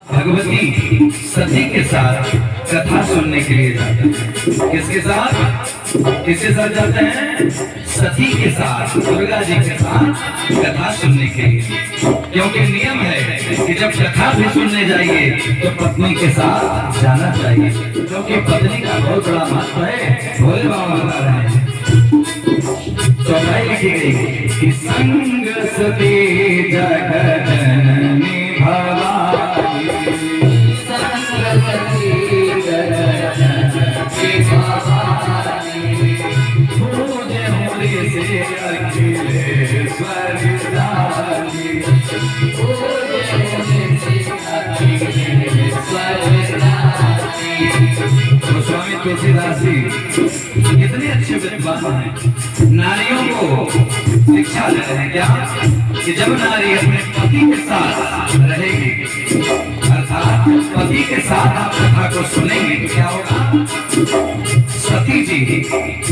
भगवती सती के साथ कथा सुनने के लिए जाते हैं। किसके साथ जाते हैं? सती के साथ, दुर्गा जी के साथ कथा सुनने के लिए। क्योंकि नियम है कि जब कथा भी सुनने जाइए तो पत्नी के साथ जाना चाहिए, क्योंकि पत्नी का बहुत बड़ा महत्व है। भोले बाबा बता रहे हैं, चौपाई लिखी गई कि संग सती जगत जननी भवानी, संग सती जगत जननी भवानी, पूजे होली से अखिलेश्वर दानी, पूजे होली से अखिलेश्वर दानी। स्वामी तुलसीदास जी कितने अच्छे विद्वान हैं। नारियों को शिक्षा दे रहे हैं क्या कि जब नारी अपने पति के साथ रहेगी, अर्थात पति के साथ आप कथा को सुनेंगे तो क्या होगा? सती जी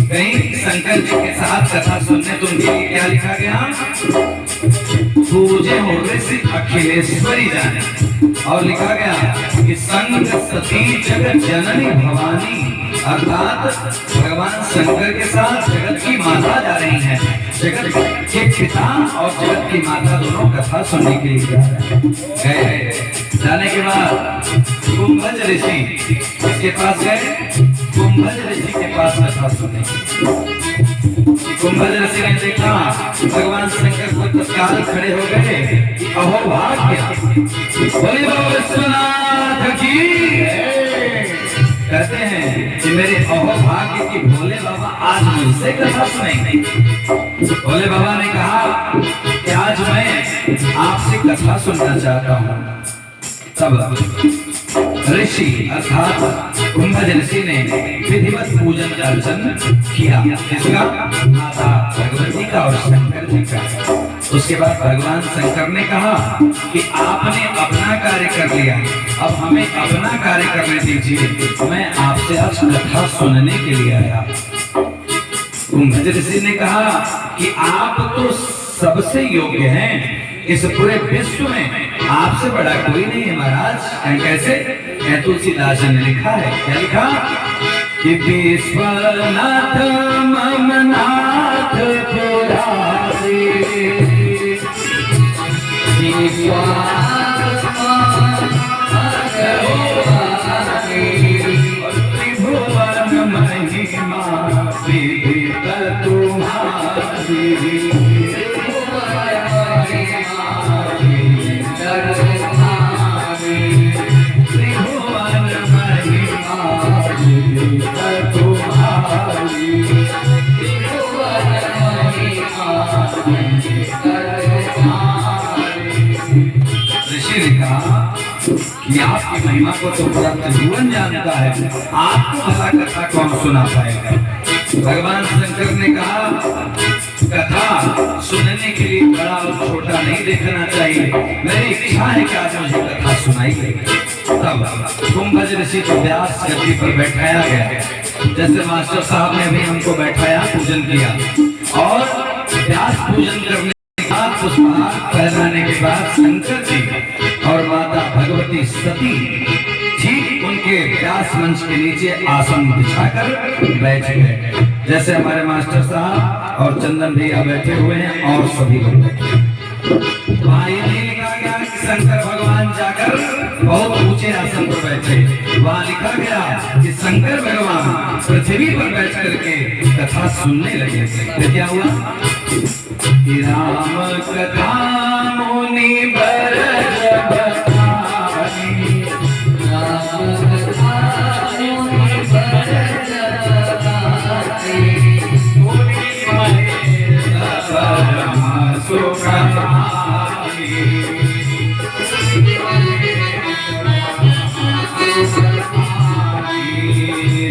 कहीं शंकर जी के साथ कथा सुनने तो उनके लिए क्या लिखा गया? पूजे होवे से अखिलेश्वरी जाने। और लिखा गया कि संग सती जगत जननी भवानी, अर्थात भगवान शंकर के साथ जगत की माता जा रही हैं। जगत के पिता और जगत की माता दोनों कथा सुनने के लिए गए। जाने के बाद कुंभज ऋषि किसके पास गए? कुंभज ऋषि के पास कथा सुनने। कुंभज ऋषि ने देखा भगवान शंकर को तत्काल खड़े हो गए। अहो भाग्य, बोले बाबा विश्वनाथ की। कहते हैं कि मेरे अहो भाग्य की भोले बाबा आज मुझसे कथा सुनेंगे। भोले बाबा ने कहा कि आज मैं आपसे कथा सुनना चाहता हूँ। तब ऋषि अर्थात कुंभज ऋषि ने विधिवत पूजन अर्चन किया। इसका माता भगवती का और शंकर जी का। उसके बाद भगवान शंकर ने कहा कि आपने अपना कार्य कर लिया, अब हमें अपना कार्य करने दीजिए। मैं आपसे आज कथा सुनने के लिए आया। कुंभज ऋषि ने कहा कि आप तो सबसे योग्य हैं, इस पूरे विश्व में आपसे बड़ा कोई नहीं है महाराज। कैसे? तुलसीदास ने लिखा है, क्या लिखा? कि विश्वनाथ ममनाथ पुरारी, त्रिभुवन महिमा विदित तुम्हारी, ऋषि ने कहा कि आपकी महिमा को तो पूरा त्रिभुवन जानता है, आपको भला कथा कौन सुना पाएगा? भगवान शंकर ने कहा कथा सुनने के लिए बड़ा और छोटा नहीं देखना चाहिए, मेरी इच्छा है कि आज मुझे कथा सुनाई गई। तब कुंभज ऋषि को व्यास गद्दी पर बैठाया गया, जैसे मास्टर साहब ने भी हमको बैठाया, पूजन किया। और व्यास पूजन करने के बाद, पुष्पहार पहनाने के बाद शंकर जी और माता भगवती सती ठीक उनके व्यास मंच के नीचे आसन बिछाकर बैठ गए। जैसे हमारे मास्टर साहब और चंदन भैया बैठे हुए हैं और सभी लोग बैठे। वहाँ ये नहीं लिखा गया कि शंकर भगवान जाकर बहुत ऊंचे आसन पर बैठे। वहाँ लिखा गया कि शंकर भगवान पृथ्वी पर बैठ करके कथा सुनने लगे। तो क्या हुआ? राम कथा मुनि बरज बताई, राम कथा मुनि बरज बताई, मुनि महेश परम सुखदाई,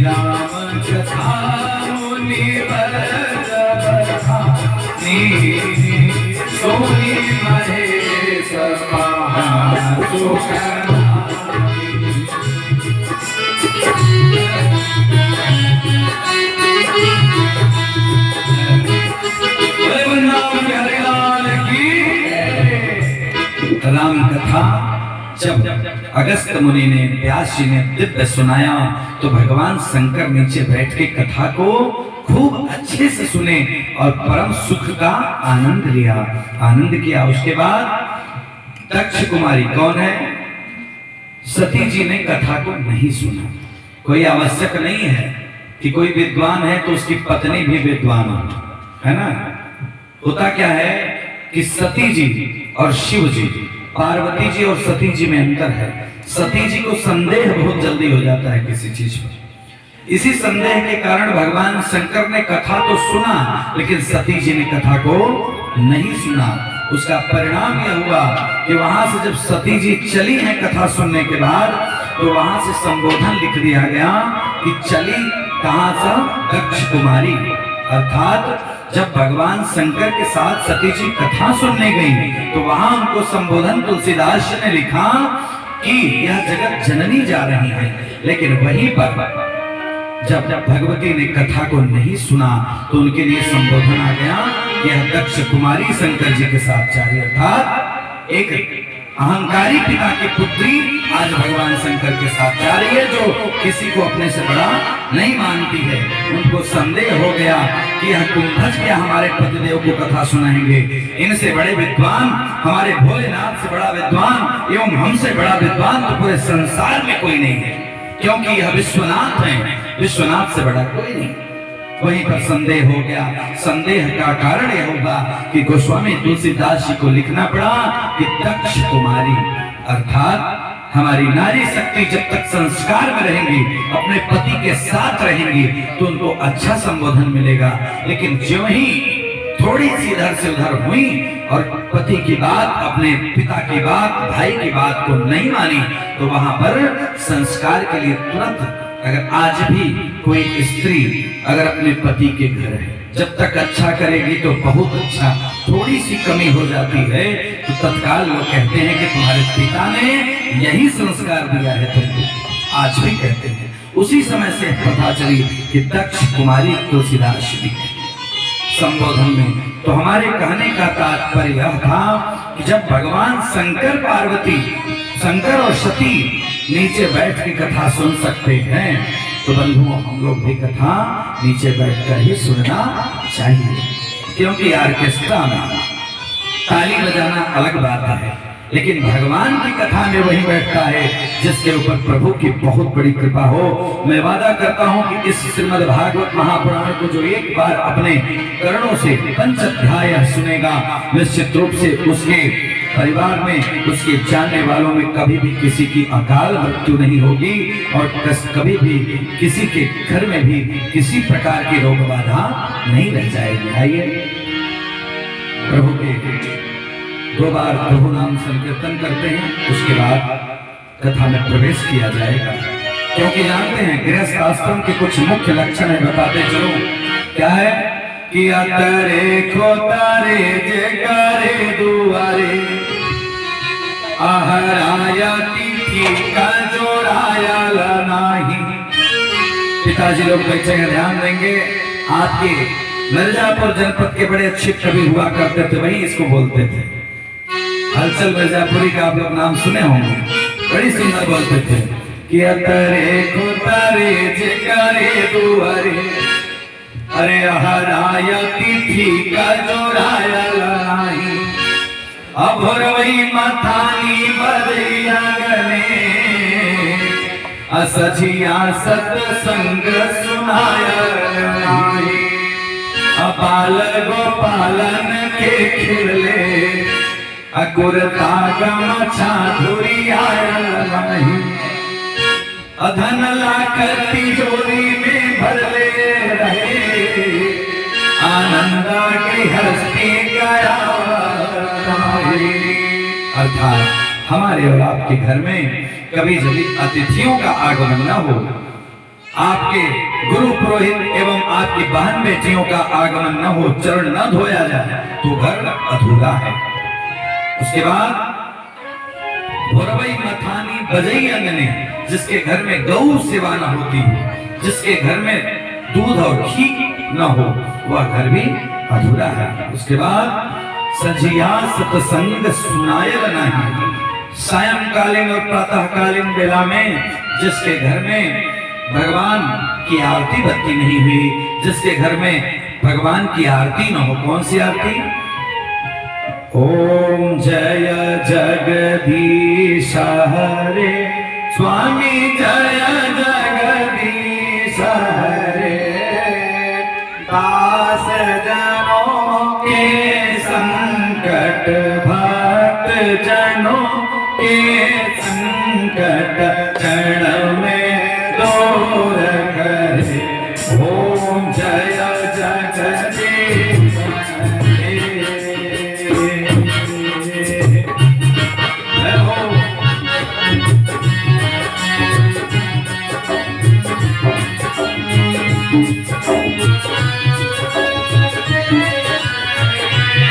राम कथा मुनि बरज बताई, सोनी महेश परम सुखदाई। राम कथा जब अगस्त मुनि ने, व्यास जी ने दिव्य सुनाया, तो भगवान शंकर नीचे बैठ के कथा को खूब अच्छे से सुने और परम सुख का आनंद लिया, आनंद किया। उसके बाद दक्ष कुमारी कौन है? सती जी ने कथा को नहीं सुना। कोई आवश्यक नहीं है कि कोई विद्वान है तो उसकी पत्नी भी विद्वान है ना। होता क्या है कि सती जी और शिव जी, पार्वती जी और सती जी में अंतर है। सती जी को संदेह बहुत जल्दी हो जाता है किसी चीज पर। इसी संदेह के कारण भगवान शंकर ने कथा तो सुना, लेकिन सती जी ने कथा को नहीं सुना। उसका परिणाम यह हुआ कि वहां से जब सती जी चली हैं कथा सुनने के बाद, तो वहां से संबोधन लिख दिया गया कि चली कहां से? दक्ष कुमारी। अर्थात जब भगवान शंकर के साथ सती जी कथा सुनने गई, तो वहां उनको संबोधन तुलसीदास ने लिखा कि यह जगत जननी जा रही है। लेकिन वहीं पर जब भगवती ने कथा को नहीं सुना, तो उनके लिए संबोधन आ गया कि यह दक्ष कुमारी शंकर जी के साथ जा रही। अर्थात एक अहंकारी पिता की पुत्री आज भगवान शंकर के साथ जा रही है, जो किसी को अपने से बड़ा नहीं मानती है। उनको संदेह हो गया कि यह कुंभज क्या हमारे पतिदेव को कथा सुनाएंगे? इनसे बड़े विद्वान, हमारे भोलेनाथ से बड़ा विद्वान एवं हमसे बड़ा विद्वान तो पूरे संसार में कोई नहीं है, क्योंकि यह विश्वनाथ है, विश्वनाथ से बड़ा कोई नहीं। वहीं पर संदेह हो गया। संदेह का कारण यह होगा कि गोस्वामी तुलसीदास जी को लिखना पड़ा कि दक्ष कुमारी, अर्थात हमारी नारी शक्ति जब तक संस्कार में रहेंगी, अपने पति के साथ रहेंगी, तो उनको अच्छा संबोधन मिलेगा। लेकिन ज्यों ही थोड़ी सी इधर से उधर हुई और पति की बात, अपने पिता की बात, भाई की बात को नहीं मानी, तो वहां पर संस्कार के लिए तुरंत, अगर आज भी कोई स्त्री अगर अपने पति के घर है, जब तक अच्छा करेगी तो बहुत अच्छा, थोड़ी सी कमी हो जाती है तो तत्काल लोग कहते हैं कि तुम्हारे पिता ने यही संस्कार दिया है तुमको। आज भी कहते हैं। उसी समय से पता चली कि दक्ष कुमारी तुलसीदास जी संबोधन में। तो हमारे कहने का तात्पर्य यह था कि जब भगवान शंकर पार्वती, शंकर और सती नीचे बैठ के कथा सुन सकते हैं, तो बंधुओं हम लोग भी कथा नीचे बैठकर ही सुनना चाहिए। क्योंकि ऑर्केस्ट्रा में ताली बजाना अलग बात है, लेकिन भगवान की कथा में वही बैठता है जिसके ऊपर प्रभु की बहुत बड़ी कृपा हो। मैं वादा करता हूं कि इस श्रीमद् भागवत महापुराण को जो एक बार अपने कर्णों से पंचाध्याय सुनेगा, निश्चित रूप से उसके परिवार में, उसके जानने वालों में कभी भी किसी की अकाल मृत्यु नहीं होगी और कभी भी किसी के घर में भी किसी प्रकार की रोग बाधा नहीं रह जाएगी। आइए प्रभु के 2 बार प्रभु नाम संकीर्तन करते हैं, उसके बाद कथा में प्रवेश किया जाएगा। क्योंकि जानते हैं गृहस्थ आश्रम के कुछ मुख्य लक्षण है, बताते चलो। क्या है कि अतरे खोतारे जयकारे दुआरे, आहराया तिथि का जोड़ाया नहीं। पिताजी लोग बच्चे का ध्यान देंगे। आपके मिर्जापुर जनपद के बड़े अच्छे कवि हुआ करते थे, वही इसको बोलते थे। हलचल मिर्जापुरी का आप लोग नाम सुने होंगे, बड़ी सुंदर बोलते थे कि अतरे खोतारे जयकारे दुआरे, अरे हराया तिथि का जोड़ाया नहीं। अभोरवई मथानी बदैया गने, असजिया सत्संग सुनाया नहीं। अपाल गोपालन के खिले, अकुरता गमछा धुरी आया नहीं। अधन लाकर तिजोरी में भर ले रहे, आनंदा की हस्ती गया। अर्थात हमारे और आपके घर में कभी जब अतिथियों का आगमन न हो, आपके गुरु पुरोहित एवं आपकी बहन बेटियों का आगमन न हो, चरण न धोया जाए, तो घर अधूरा है। उसके बाद भोरवई मथानी बजई अंगने, जिसके घर में गौ सेवा न होती, जिसके घर में दूध और घी न हो, वह घर भी अधूरा है। उसके बाद सजिया सत्संग सुनायल नहीं, सायंकालीन और प्रातःकालीन बेला में जिसके घर में भगवान की आरती बत्ती नहीं हुई, जिसके घर में भगवान की आरती न हो, कौन सी आरती? ओम जय जगदीश हरे स्वामी, जय जगदीश हरे, दास जनों के संकट, भक्त जनों के संकट